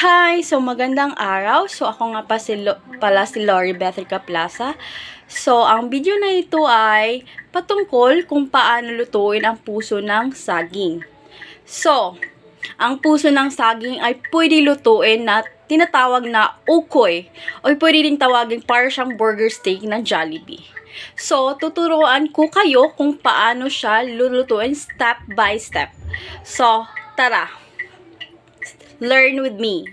Hi! So, magandang araw. So, ako nga pala si Lori Bethrica Plaza. So, ang video na ito ay patungkol kung paano lutuin ang puso ng saging. So, ang puso ng saging ay pwede lutuin na tinatawag na ukoy o pwede rin tawagin para siyang burger steak ng Jollibee. So, tuturuan ko kayo kung paano siya lulutuin step by step. So, tara! Learn with me.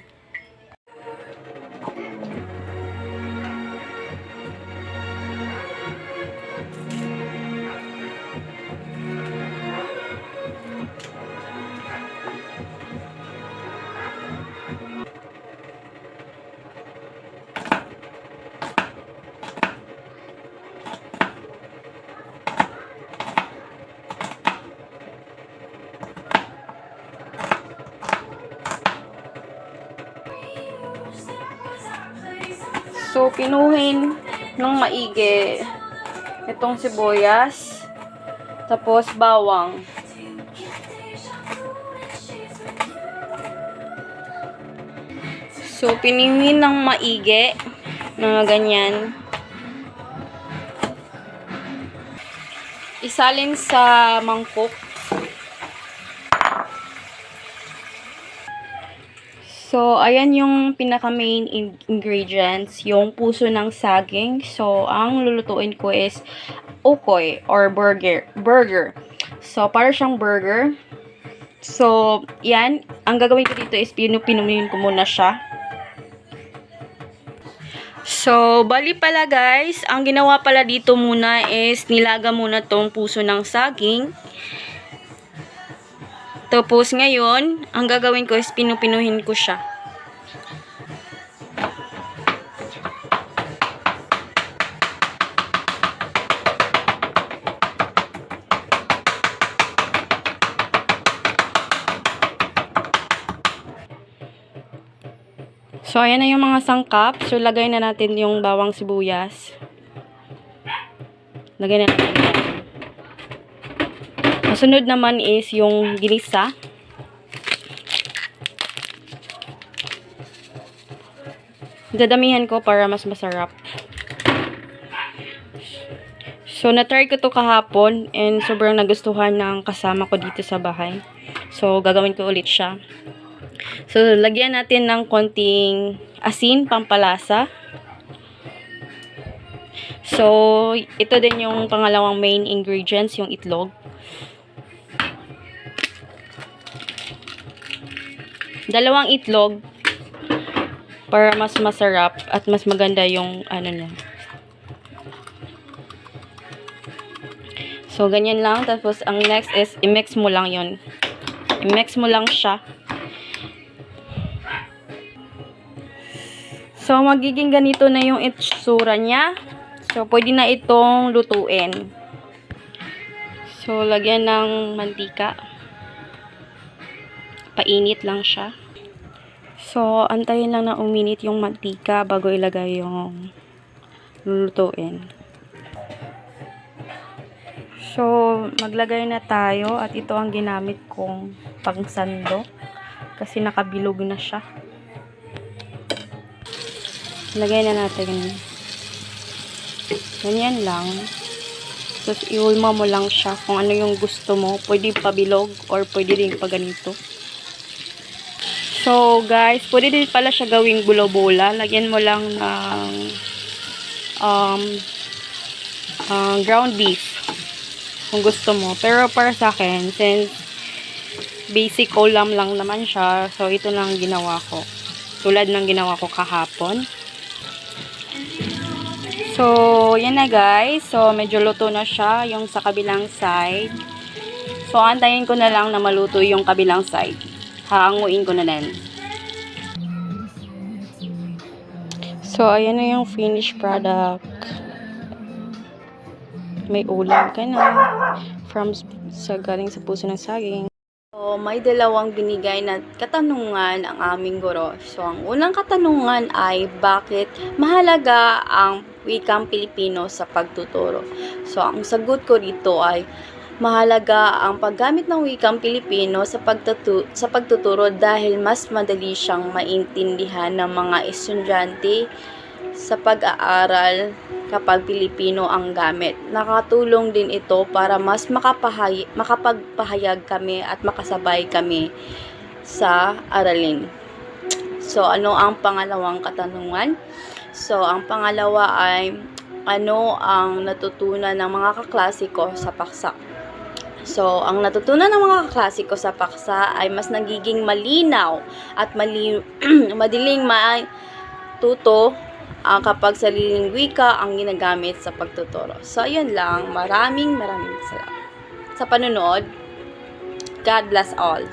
So, pinuhin ng maigi itong sibuyas, tapos bawang. So, pinuhin ng maigi, mga ganyan. Isalin sa mangkok. So, ayan yung pinaka-main ingredients, yung puso ng saging. So, ang lulutuin ko is ukoy or burger. So, para siyang burger. So, yan. Ang gagawin ko dito is pinumin ko muna siya. So, bali pala guys, ang ginawa pala dito muna is nilaga muna tong puso ng saging. Tapos ngayon, ang gagawin ko is pinupinuhin ko siya. So, ayan na yung mga sangkap. So, lagay na natin yung bawang sibuyas. Lagay na natin. Masunod naman is yung ginisa. Dadamihan ko para mas masarap. So, na-try ko to kahapon and sobrang nagustuhan ng kasama ko dito sa bahay. So, gagawin ko ulit siya. So, lagyan natin ng konting asin, pampalasa. So, ito din yung pangalawang main ingredients, yung itlog. Dalawang itlog para mas masarap at mas maganda yung ano niya. So, ganyan lang. Tapos, ang next is i-mix mo lang yon. I-mix mo lang siya. So, magiging ganito na yung itsura niya. So, pwede na itong lutuin. So, lagyan ng mantika. Painit lang siya. So, antayin lang na uminit yung mantika bago ilagay yung lulutuin. So, maglagay na tayo at ito ang ginamit kong pangsando kasi nakabilog na siya. Lagay na natin. Ganyan lang. Tapos, iulma mo lang siya kung ano yung gusto mo. Pwede pabilog or pwede rin pa ganito. So, guys, pwede din pala siya gawing bula-bula. Lagyan mo lang ng ground beef kung gusto mo. Pero para sa akin, since basic ulam lang naman siya, so ito lang ginawa ko. Tulad ng ginawa ko kahapon. So, yan na guys. So, medyo luto na siya yung sa kabilang side. So, antayin ko na lang na maluto yung kabilang side. Haanguin ko na din. So, ayan na yung finished product. May ulam ka na. Galing sa puso ng saging. So, may dalawang binigay na katanungan ang aming guro. So, ang unang katanungan ay bakit mahalaga ang wikang Pilipino sa pagtuturo. So, ang sagot ko dito ay Mahalaga ang paggamit ng wikang Pilipino sa pagtuturo dahil mas madali siyang maintindihan ng mga estudyante sa pag-aaral kapag Pilipino ang gamit. Nakatulong din ito para mas makapagpahayag kami at makasabay kami sa aralin. So, ano ang pangalawang katanungan? So, ang pangalawa ay, ano ang natutunan ng mga kaklase ko sa paksa? So, ang natutunan ng mga kaklase ko sa paksa ay mas nagiging malinaw at madaling matuto kapag sariling wika ang ginagamit sa pagtuturo. So, ayun lang. Maraming salamat sa panonood. God bless all.